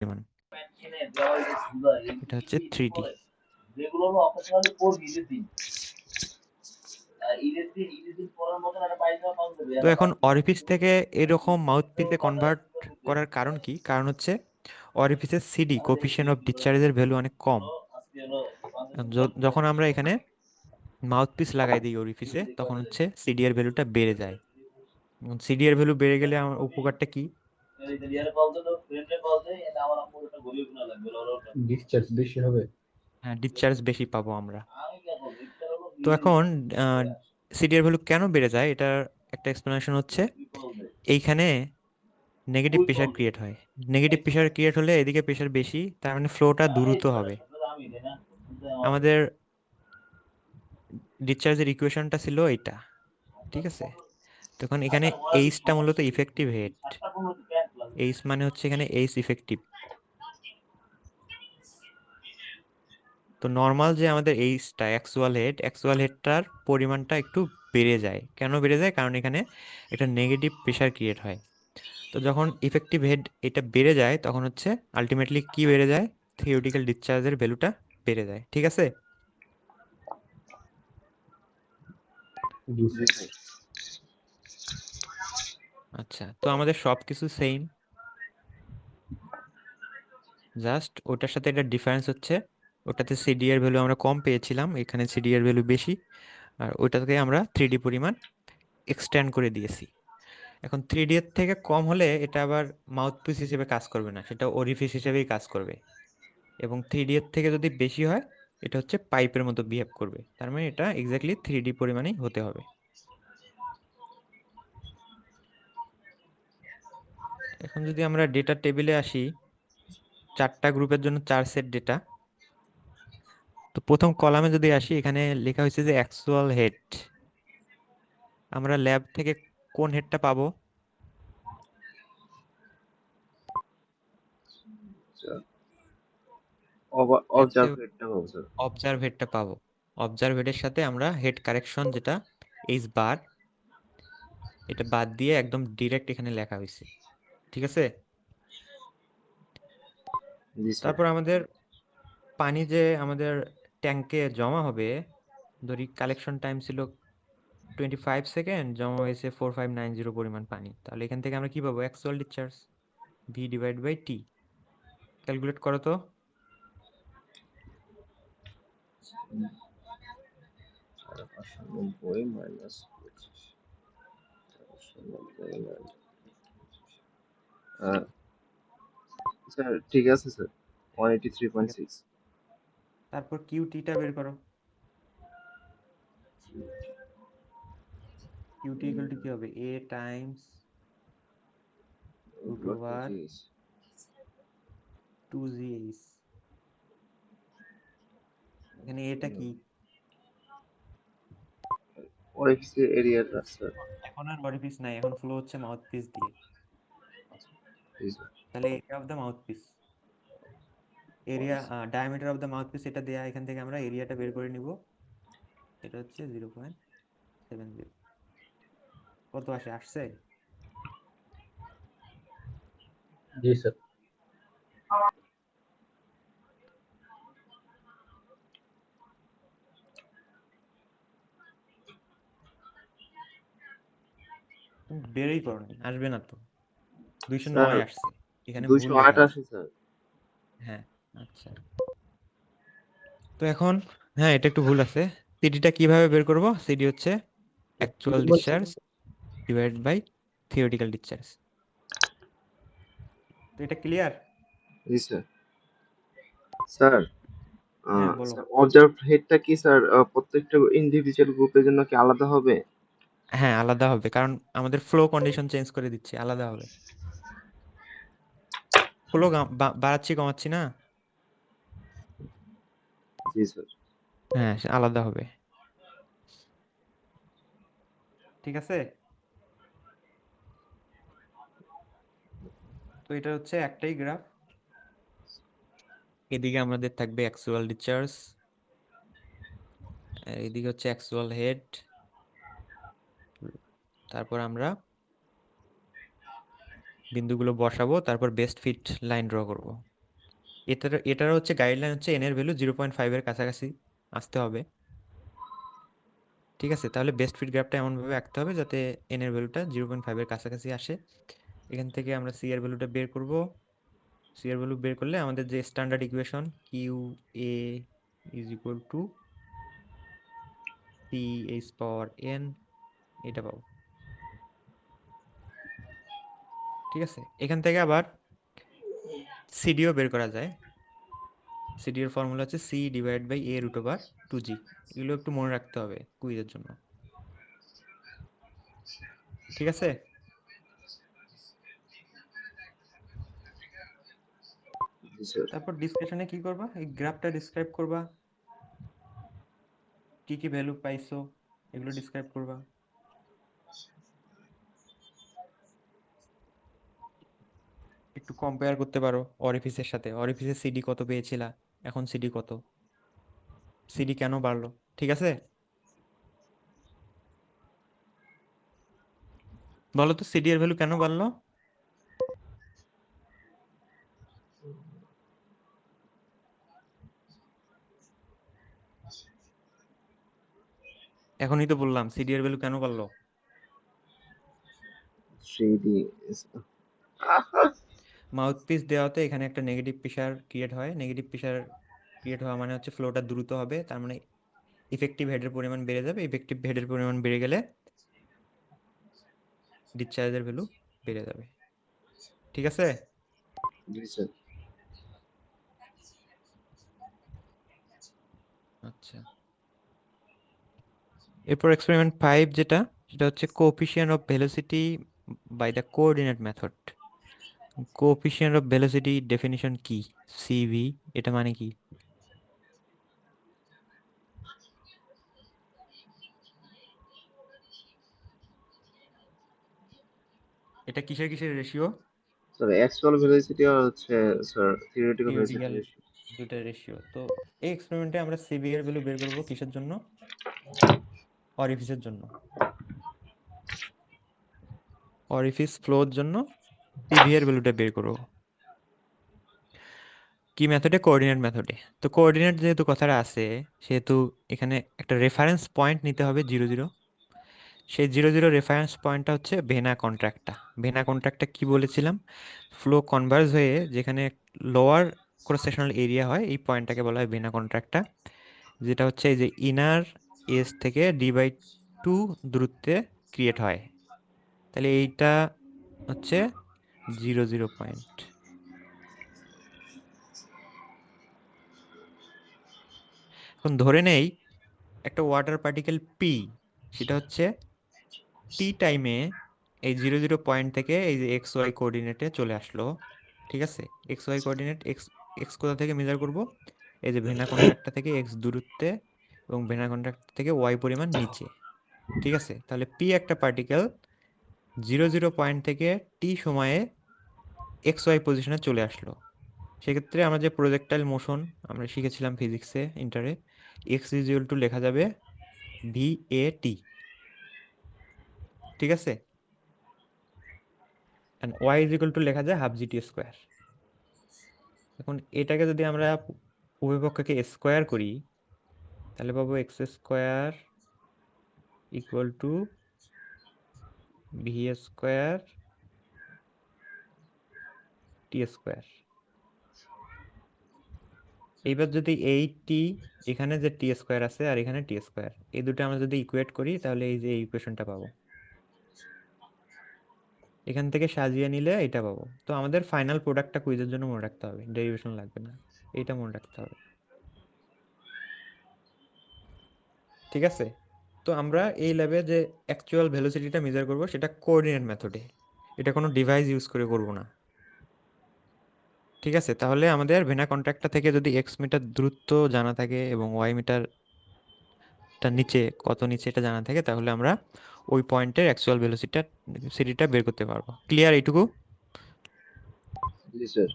পরিমাণ। এটা হচ্ছে 3D। তো এখন অরিফিস থেকে এরকম মাউথপিসে কনভার্ট করার কারণ কি? কারণ হচ্ছে অরিফিসের সিডি কোফিশিয়েন্ট অফ ডিসচার্জের ভ্যালু অনেক কম। যখন আমরা এখানে মাউথপিস লাগাই দিই অরিফিসে, তখন হচ্ছে সিডি এর ভ্যালুটা বেড়ে যায়। সিডি এর ভ্যালু বেড়ে গেলে আমার উপকারটা কি? ডিসচার্জ বেশি হবে। হ্যাঁ, ডিসচার্জ বেশি পাবো আমরা। তো এখন সিডি এর ভ্যালু কেন বেড়ে যায়, এটার একটা এক্সপ্লেনেশন হচ্ছে এইখানে নেগেটিভ প্রেশার ক্রিয়েট হয়। নেগেটিভ প্রেশার ক্রিয়েট হলে এদিকে প্রেশার বেশি, তার মানে ফ্লোটা দ্রুত হবে। আমাদের ডিসচার্জের ইকুয়েশনটা ছিল এইটা, ঠিক আছে? তখন এখানে এইচটা মূলত ইফেক্টিভ হেড। এইচ মানে হচ্ছে এখানে এইচ ইফেক্টিভ। তো নর্মাল যে আমাদের এইচটা অ্যাকচুয়াল হেডটার পরিমাণটা একটু বেড়ে যায়। কেন বেড়ে যায়? কারণ এখানে একটা নেগেটিভ প্রেশার ক্রিয়েট হয়। তো যখন ইফেক্টিভ হেড এটা বেড়ে যায়, তখন হচ্ছে আলটিমেটলি কি বেড়ে যায়? থিওরিটিক্যাল ডিসচার্জের ভ্যালুটা বেড়ে যায়, ঠিক আছে? জি স্যার। আচ্ছা, তো আমাদের সব কিছু সেম, জাস্ট ওটার সাথে এটা ডিফারেন্স হচ্ছে ওটাতে সিডি এর ভ্যালু আমরা কম পেয়েছিলাম, এখানে সিডি এর ভ্যালু বেশি। আর ওইটাকে আমরা 3D পরিমাণ এক্সটেন্ড করে দিয়েছি। এখন 3D এর থেকে কম হলে এটা আবার মাউথপিস হিসেবে কাজ করবে না, সেটা ওরিফিস হিসেবেই কাজ করবে। এবং 3D এর থেকে যদি বেশি হয়, এটা হচ্ছে পাইপের মতো বিহেভ করবে। তার মানে এটা এক্স্যাক্টলি 3D পরিমাণেই হতে হবে। এখন যদি আমরা ডেটা টেবিলে আসি, 4টা গ্রুপের জন্য 4 সেট ডেটা। তো প্রথম কলামে যদি আসি, এখানে লেখা হয়েছে যে অ্যাকচুয়াল হেড। আমরা ল্যাব থেকে কোন হেডটা পাবো? অবজার্ভ রেটটা পাবো স্যার। অবজার্ভ হেডটা পাবো। অবজার্ভ হেডের সাথে আমরা হেড কারেকশন যেটা এইচ বার, এটা বাদ দিয়ে একদম ডিরেক্ট এখানে লেখা হয়েছে, ঠিক আছে? জি স্যার। তারপর আমাদের পানি যে আমাদের ট্যাঙ্কে জমা হবে, ধরি কালেকশন টাইম ছিল 25 সেকেন্ড, জমা হয়েছে 4590 পরিমাণ পানি। তাহলে এখান থেকে আমরা কি পাবো? Actual discharge, V divide by T. Calculate করো তো। 590 মাইনাস 490 স্যার ঠিক আছে স্যার, 183.6। তারপর কিউটিটা বের করো। কিউটি ইকুয়াল টু কি হবে? এ টাইমস রুট ওভার 2gh। এখানে এটা কি? অরিফিসের এরিয়াটা স্যার। এখন আর অরিফিস নাই, এখন ফ্লো হচ্ছে মাউথপিস দিয়ে। জি স্যার। তাহলে area of the mouthpiece, area diameter of the mouthpiece, এটা দেয়া। এখান থেকে আমরা এরিয়াটা বের করে নিব। এটা হচ্ছে 0.70। কত আসছে? জি স্যার। তুমি বেরই করনি, আসবে না তো। 209 স্যার আসছে, এখানে ভুল লেখা 208 আছে। আসে স্যার। হ্যাঁ, আচ্ছা। তো এখন, হ্যাঁ, এটা একটু ভুল আছে। সিডিটা কিভাবে বের করব? সিডি হচ্ছে actual discharge divide by theoretical discharge. তো এটা ক্লিয়ার? জি স্যার। স্যার হ্যাঁ, বলো। স্যার অবজার্ভ হেডটা কি স্যার প্রত্যেকটা ইন্ডিভিজুয়াল গ্রুপের জন্য কি আলাদা হবে? হ্যাঁ, আলাদা হবে, কারণ আমাদের ফ্লো কন্ডিশন চেঞ্জ করে দিচ্ছি, আলাদা হবে। ফ্লো বাড়াচ্ছি কমাচ্ছি না? জি স্যার। হ্যাঁ, আলাদা হবে, ঠিক আছে? তো এটা হচ্ছে একটাই গ্রাফ। এদিকে আমাদের থাকবে অ্যাকচুয়াল ডিসচার্জ, এদিকে হচ্ছে অ্যাকচুয়াল হেড। তারপর আমরা বিন্দুগুলো বসাবো, তারপর বেস্ট ফিট লাইন ড্র করব। এটার হচ্ছে গাইডলাইন হচ্ছে এন এর ভ্যালু 0.5 এর কাছাকাছি আসতে হবে। ঠিক আছে, তাহলে বেস্ট ফিট গ্রাফটা এমনভাবে আঁকতে হবে যাতে এন এর ভ্যালুটা 0.5 এর কাছাকাছি আসে। এখান থেকে আমরা সি এর ভ্যালুটা বের করব। সি এর ভ্যালু বের করলে আমাদের যে standard equation Q A is equal to C H power N, এটা পাবো। ঠিক আছে, এখান থেকে আবার সিডিও বের করা যায়। সিডি এর ফর্মুলা হচ্ছে C divide by A root over 2g। এগুলো একটু মনে রাখতে হবে কুইজের জন্য। ঠিক আছে, জি স্যার। তারপর ডিসকাশনে কি করবা, এই গ্রাফটা ডিসক্রাইব করবা, কি কি ভ্যালু পাইছো এগুলো ডিসক্রাইব করবা। একটু কম্পেয়ার করতে পারো অরিফিসের সাথে, অরিফিসের সিডি কত পেয়েছিলা, এখন সিডি কত, সিডি কেন বাড়লো। ঠিক আছে, বলো তো সিডি এর ভ্যালু কেন বাড়লো। এখনই তো বললাম সিডি এর ভ্যালু কেন বাড়লো। 3D। মাউথপিস দেওয়াতে এখানে একটা নেগেটিভ প্রেশার ক্রিয়েট হয়। নেগেটিভ প্রেশার ক্রিয়েট হওয়া মানে হচ্ছে ফ্লোটা দ্রুত হবে, তার মানে ইফেক্টিভ হেডের পরিমাণ বেড়ে যাবে। ইফেক্টিভ হেডের পরিমাণ বেড়ে গেলে ডিসচার্জের ভ্যালু বেড়ে যাবে। ঠিক আছে, জি স্যার। আচ্ছা। এরপর এক্সপেরিমেন্ট 5 যেটা, সেটা হচ্ছে coefficient of velocity by the coordinate method. Coefficient of velocity definition কি, সিভি, এটা মানে কি। এটা কিসের কিসের রেশিও, স্যার অ্যাকচুয়াল ভেলোসিটি আর হচ্ছে sir theoretical velocity theoretical ratio. দুইটা রেশিও। তো এই এক্সপেরিমেন্টে আমরা সিভি এর ভ্যালু বের করব কিসের জন্য, অরিফিসের জন্য। অরিফিস ফ্লোর জন্য সিভি এর ভ্যালুটা বের করব। কি মেথডে, কোঅর্ডিনেট মেথডে। তো কোঅর্ডিনেট যেহেতু কথাটা আছে, সেহেতু এখানে একটা রেফারেন্স পয়েন্ট নিতে হবে 0 0। সেই 0 0 রেফারেন্স পয়েন্টটা হচ্ছে ভেনা কন্ট্রাক্টটা। ভেনা কন্ট্রাক্টটা কি বলেছিলাম, ফ্লো কনভার্জ হয়ে যেখানে লোয়ার ক্রস সেকশনাল এরিয়া হয় এই পয়েন্টটাকে বলা হয় ভেনা কন্ট্রাক্টটা, যেটা হচ্ছে এই যে ইনার এজ থেকে d/2 দূরত্বে ক্রিয়েট হয়। তাহলে এইটা হচ্ছে 0 0 পয়েন্ট। এখন ধরে নেই একটা ওয়াটার পার্টিকেল পি, সেটা হচ্ছে টি টাইমে এই 0 0 পয়েন্ট থেকে এই যে এক্স ওয়াই কোঅর্ডিনেটে চলে আসলো। ঠিক আছে, X Y coordinate, X X কোথা থেকে মেজার করব, এই যে ভেনা কন্ট্রাক্টটা থেকে এক্স দূরত্বে এবং ভেনা কন্ট্রাক্ট থেকে ওয়াই পরিমাণ নিচে। ঠিক আছে, তাহলে পি একটা পার্টিকেল 0 0 পয়েন্ট থেকে টি সময়ে এক্স ওয়াই পজিশনে চলে আসলো। সেক্ষেত্রে আমরা যে প্রজেক্টাইল মোশন আমরা শিখেছিলাম ফিজিক্সে ইন্টারে, এক্স ইজ ইকুয়াল টু লেখা যাবে ভি এ টি। ঠিক আছে, and Y is equal to লেখা যায় হাফ জি টি স্কোয়ার। এখন এটাকে যদি আমরা উভয় পক্ষকে স্কোয়ার করি, তাহলে পাবো x square equal to V square T square. এইবার যদি এই টি, এখানে যে টি স্কোয়ার আছে আর এখানে টি স্কোয়ার, এই দুটো আমরা যদি ইকুয়েট করি তাহলে এই যে এই ইকুয়েশনটা পাবো। এখান থেকে সাজিয়ে নিলে এটা পাবো। তো আমাদের ফাইনাল প্রোডাক্টটা কুইজের জন্য মনে রাখতে হবে, ডেরিভেশন লাগবে না, এইটা মনে রাখতে হবে। ঠিক আছে, তো আমরা এই ল্যাবে যে অ্যাকচুয়াল ভেলোসিটিটা মেজার করব সেটা কোঅর্ডিনেট মেথডে, এটা কোনো ডিভাইস ইউজ করে করব না। ঠিক আছে, তাহলে আমাদের ভেনা কন্ট্রাক্টটা থেকে যদি এক্স মিটার দূরত্ব জানা থাকে এবং ওয়াই মিটারটা নিচে কত নিচে এটা জানা থাকে, তাহলে আমরা ওই পয়েন্টের অ্যাকচুয়াল ভেলোসিটিটা বের করতে পারবো। ক্লিয়ার এইটুকু। জি স্যার।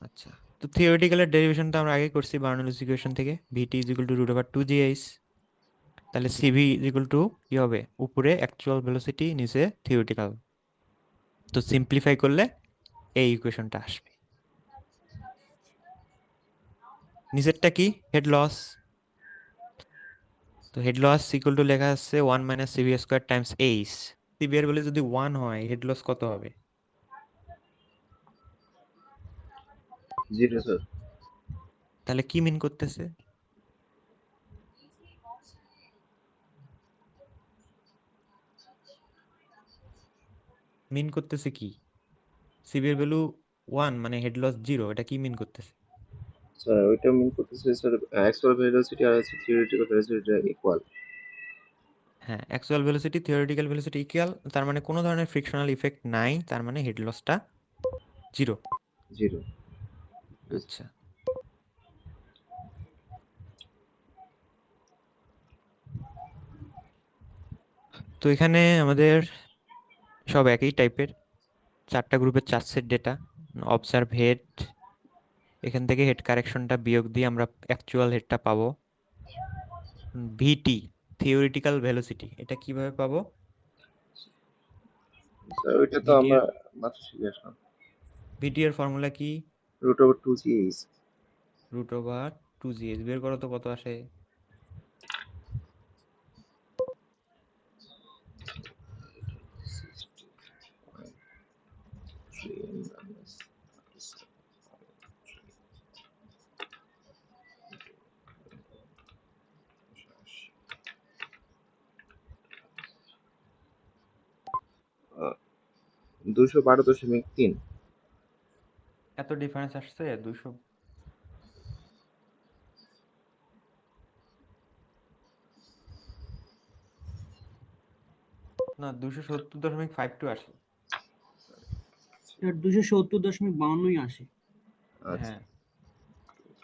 আচ্ছা, তো থিওরিটিক্যালের ডেরিভেশনটা আমরা আগে করছি বার্নৌলিস ইকুয়েশন থেকে, VT is equal to root over 2gh। তাহলে সিভি ইজ ইকুয়াল টু কি হবে, উপরে অ্যাকচুয়াল ভেলোসিটি, নিচে থিওরিটিক্যাল। তো সিম্পলিফাই করলে এই ইকুয়েশনটা আসবে। নিচেরটা কি? Head loss. তো হেড লস ইকুয়াল টু লেখা আছে 1 minus CV square times H. CV এর ভ্যালু যদি 1 হয় হেড লস কত হবে? 0 স্যার। তাহলে কি মিন করতেছে? মিন করতেছে কি? সিভি এর ভ্যালু 1 মানে হেড লস 0, এটা কি মিন করতেছে? স্যার ওইটা মিন করতেছে স্যার অ্যাকচুয়াল ভেলোসিটি আর হচ্ছে থিওরিটিক্যাল ভেলোসিটি ইকুয়াল। হ্যাঁ, actual velocity theoretical velocity equal, তার মানে কোনো ধরনের ফ্রিকশনাল ইফেক্ট নাই, তার মানে হেড লসটা 0। 0। আচ্ছা, তো এখানে আমাদের সব একই টাইপের, 4টা গ্রুপের 4 সেট ডেটা। অবজার্ভ হেড, এখান থেকে হেড কারেকশনটা বিয়োগ দিয়ে আমরা অ্যাকচুয়াল হেডটা পাবো। ভিটি থিওরিটিক্যাল ভেলোসিটি, এটা কিভাবে পাবো? স্যার ওইটা তো ভিটি আমরা এর মাত্র শিখে আসলাম। ভিটি এর ফর্মুলা কি? √2gh। Root over 2gh। বের করো তো কত আসে। আহ, 212.3। এত ডিফারেন্স আসছে 200? না, 270.52 আসে। স্যার 270.52 আসে। আচ্ছা হ্যাঁ,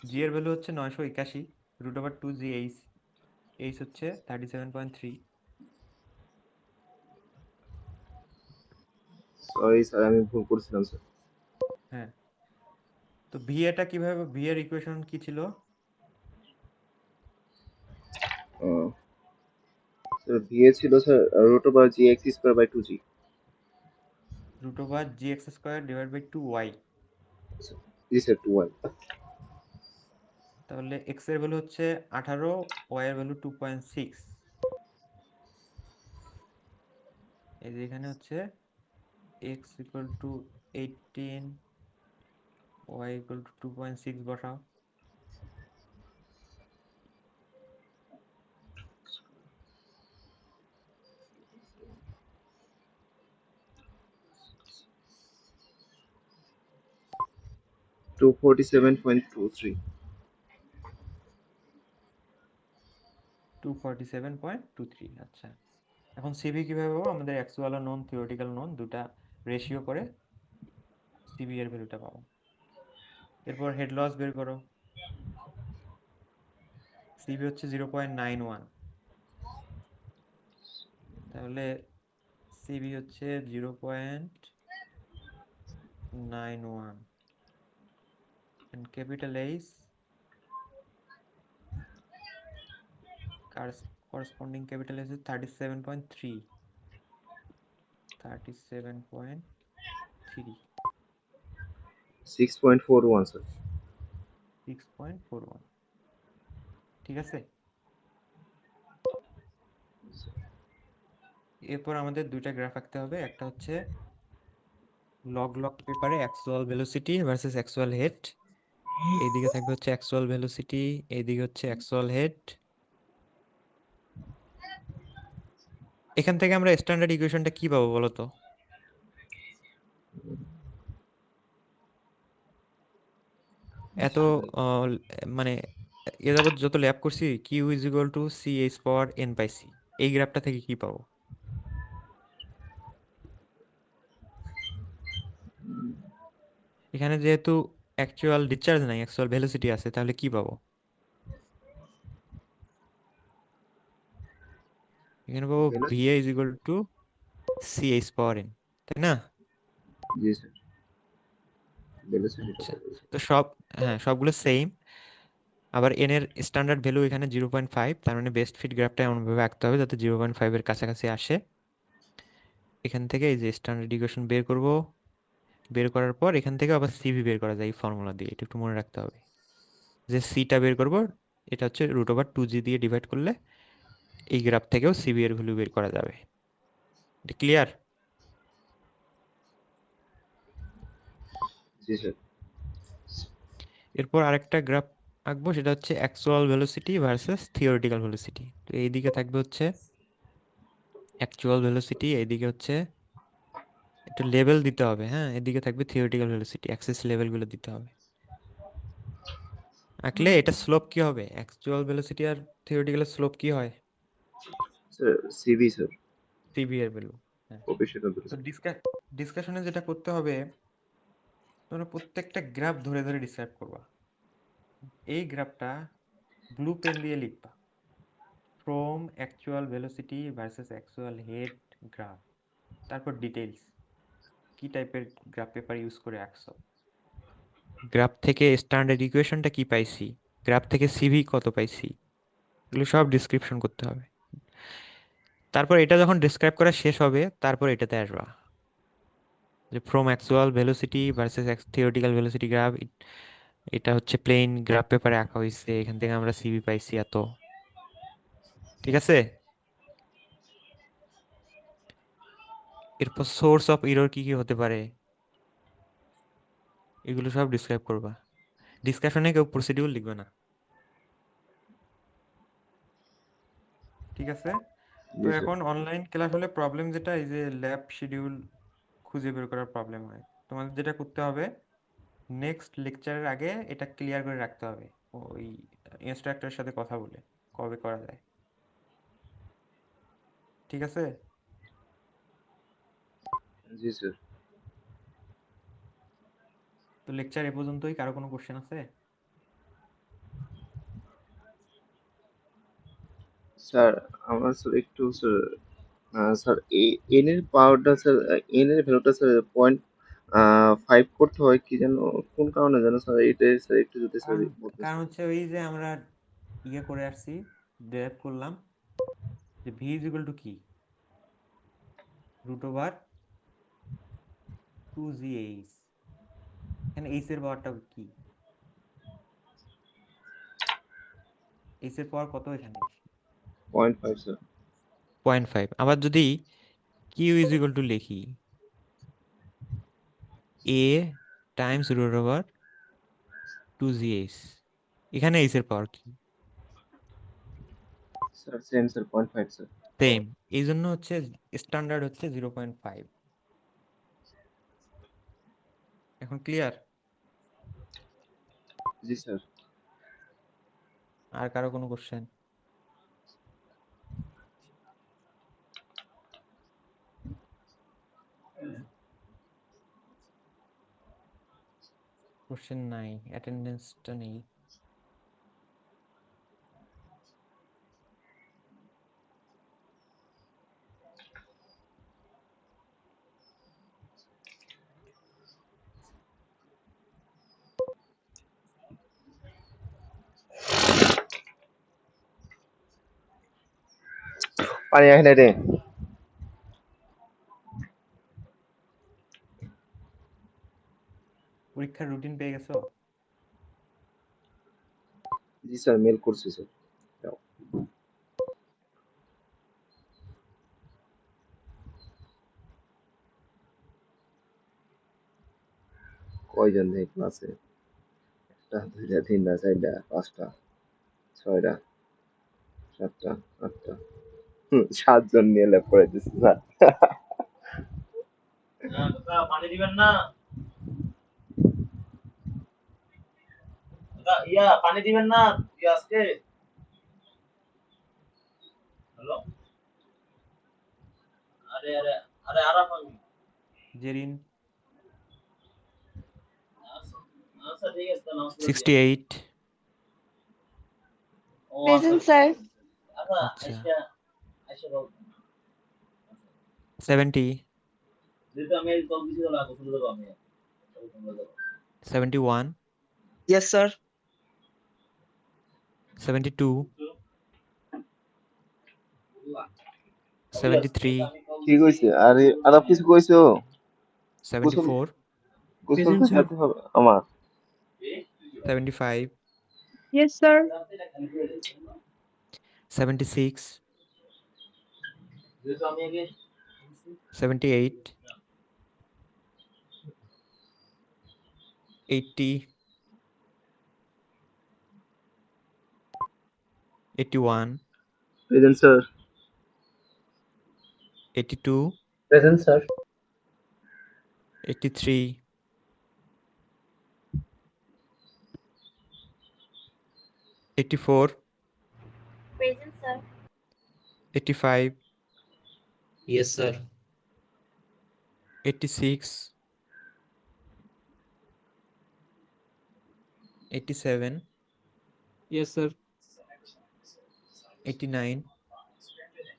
জি এর ভ্যালু হচ্ছে 981, √2 জি এইচ, এইচ হচ্ছে 37.3। সরি স্যার আমি ভুল করছিলাম স্যার। হ্যাঁ, তো ভি এটা কিভাবে, ভি এর ইকুয়েশন কি ছিল? স্যার ভিএ ছিল স্যার √gx²/2g। √gx² / 2y। জি স্যার 2y। তাহলে এক্স এর ভ্যালু হচ্ছে 18, ওয়াই এর ভ্যালু 2.6। এই যে এখানে হচ্ছে X equal to 18, Y equal to 2.6 বসাও। টু 47.23। 247.23। আচ্ছা, এখন সিভি কিভাবে পাবো? আমাদের অ্যাকচুয়াল আর নন থিওরিটিক্যাল নন দুটা রেশিও করে সিভি এর ভ্যালুটা পাবো। এরপর হেড লস বের করো। সিভি হচ্ছে 0.91, তাহলে সিভি হচ্ছে 0.91, and capital H corresponding capital H is 37.3, 37.3, 6.41 sir. 6.41। ঠিক আছে, এরপর আমাদের দুইটা গ্রাফ আঁকতে হবে। একটা হচ্ছে লগ লগ পেপারে actual velocity versus actual head. এইদিকে থাকবে হচ্ছে অ্যাকচুয়াল ভেলোসিটি, এইদিকে হচ্ছে অ্যাকচুয়াল হেড। এখান থেকে আমরা স্ট্যান্ডার্ড ইকুয়েশনটা কি পাবো বলো তো? এত মানে এ যাবত যত ল্যাব করছি, Q is equal to C H power N by C, এই গ্রাফটা থেকে কি পাবো? এখানে যেহেতু অ্যাকচুয়াল ডিসচার্জ নাই, অ্যাকচুয়াল ভেলোসিটি আছে, তাহলে কি পাবো? এখানে পাবো VA is equal to C H power N, তাই না? জি স্যার ভেলোসিটিটা আচ্ছা, বলে স্যার। তো সব, হ্যাঁ সবগুলো সেম। আবার এন এর স্ট্যান্ডার্ড ভ্যালু এখানে 0.5, তার মানে বেস্ট ফিট গ্রাফটা এমনভাবে আঁকতে হবে যাতে 0.5 এর কাছাকাছি আসে। এখান থেকে এই যে স্ট্যান্ডার্ড ইকুয়েশন বের করব, বের করার পর এখান থেকে আবার সিভি বের করা যায় এই ফর্মুলা দিয়ে, এটা একটু মনে রাখতে হবে। যে সিটা বের করব, এটা হচ্ছে √2g দিয়ে ডিভাইড করলে এই গ্রাফ থেকেও সিবি এর ভ্যালু বের করা যাবে। এটা ক্লিয়ার? জি স্যার। এরপর আরেকটা গ্রাফ আঁকবো, সেটা হচ্ছে actual velocity versus theoretical velocity. তো এইদিকে থাকবে হচ্ছে অ্যাকচুয়াল ভেলোসিটি, এইদিকে হচ্ছে একটু লেভেল দিতে হবে, হ্যাঁ, এদিকে থাকবে থিওরিটিক্যাল ভেলোসিটি, অ্যাক্সেস লেভেলগুলো দিতে হবে। আঁকলে এটা স্লোপ কি হবে? অ্যাকচুয়াল ভেলোসিটি আর থিওরিটিক্যাল স্লোপ কি হয়? স্যার সিবি স্যার, সিবি এর ভ্যালু। হ্যাঁ। প্রফেশনাল তো ভেলোসিটি। ডিসকাশনে যেটা করতে হবে, তোমরা প্রত্যেকটা গ্রাফ ধরে ধরে ডিসক্রাইব করবা। এই গ্রাফটা ব্লু পেন দিয়ে লিখবা, from actual velocity versus actual head graph, তারপর ডিটেইলস কি টাইপের গ্রাফ পেপার ইউজ করে আঁকছো, গ্রাফ থেকে স্ট্যান্ডার্ড ইকুয়েশনটা কি পাইছি, গ্রাফ থেকে সিভি কত পাইছি, এগুলো সব ডিসক্রিপশন করতে হবে। তারপর এটা যখন ডিসক্রাইব করা শেষ হবে, তারপর এটাতে আসবা যে from actual velocity versus theoretical velocity graph, এটা হচ্ছে প্লেন গ্রাফ পেপারে আঁকা হয়েছে, এখান থেকে আমরা সিভি পাইছি এত। ঠিক আছে? এরপর সোর্স অফ এরর কি কি হতে পারে, এগুলো সব ডিসক্রাইব করবা। ডিসকাশনে কেউ প্রসিডিউর লিখবে না। ঠিক আছে? তো জি স্যার। এখন অনলাইন ক্লাস হলে প্রবলেম যেটা, এই যে ল্যাব শিডিউল খুঁজে বের করার প্রবলেম হয়। তোমাদের যেটা করতে হবে, নেক্সট লেকচারের আগে এটা ক্লিয়ার করে রাখতে হবে, ওই ইনস্ট্রাক্টরের সাথে কথা বলে কবে করা যায়। ঠিক আছে? জি স্যার। তো লেকচার এ পর্যন্তই। কারো কোনো কোশ্চেন আছে? স্যার আমার স্যার একটু স্যার, স্যার এন এর পাওয়ারটা স্যার, এন এর ভ্যালুটা স্যার 0.5 করতে হয় কি যেন, কোন কারণে যেন স্যার, এটাই স্যার একটু যদি স্যার কারণ বলতেন কারণ স্যার। হচ্ছে ওই যে আমরা ইয়ে করে আসছি, ডেরাইভ করলাম যে ভি ইজ ইকুয়াল টু কি, √2gh। এখানে এইচ এর পাওয়ারটা কি, এইচ এর পাওয়ার কত এখানে? 0.5 স্যার। 0.5। আবার যদি কিউ ইজ ইকুয়াল টু লিখি এ টাইমস √2gh, এখানে এইচ এর পাওয়ার কি? Sir same sir, 0.5 sir. Same. এই জন্য হচ্ছে স্ট্যান্ডার্ড হচ্ছে 0.5। এখন ক্লিয়ার? জি স্যার। আর কারো কোনো কোশ্চেন? কোশ্চেন নাই, অ্যাটেন্ডেন্সটা নেই। পানি এখানে রে। পরীক্ষার রুটিন পেয়ে গেছো? জি স্যার, মেল করছি স্যার। যাও। কয়জন নেই ক্লাসে? একটা, দুইটা, তিনটা, চারটা, পাঁচটা, ছয়টা, সাতটা, আটটা, 7জন নিয়ে ল্যাব করাইতেছে স্যার। পানি দিবেন না? পানি দিবেন না আজকে? হ্যালো, আরে আরে আরে আরাফ আমি। জেরিন আচ্ছা ঠিক আছে, তাহলে আমাকে দিয়ে। 68। ও আচ্ছা প্রেজেন্ট স্যার। আচ্ছা, আচ্ছা আইসা আইসা বল। 70, যেহেতু আমি এই কল দিছি তাহলে গোসল দেবো আমি। 71, ইয়েস স্যার। 72, 73, কি কইছে? আরে আর কিছু কইছো? গোসল 74, গোসল প্রেজেন্ট তো স্যার। যেতে হবে আমার। 75, Yes, sir. 76, যেহেতু আমি আগে 78, 80, 81, Present, sir. 82, Present, sir. 83, 84, Present, sir. 85, Yes, sir. 86, 87, Yes, sir. 89,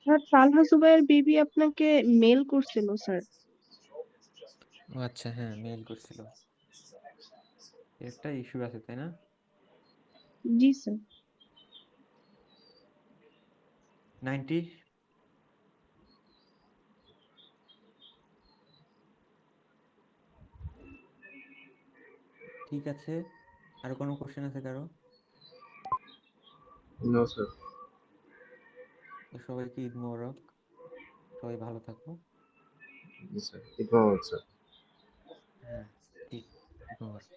sir তালহা জুবাইর বিবি আপনাকে মেল করছিল স্যার। ও আচ্ছা হ্যাঁ মেল করছিল, একটা ইস্যু আছে তাই না? জি স্যার। 90, ঠিক আছে। আর কোনো কোশ্চেন আছে কারো? No, sir. তো সবাইকে ঈদ মোবারক, সবাই ভালো থাকো। Yes, sir. It was, sir. হ্যাঁ ঠিক, ঈদ মোবারক।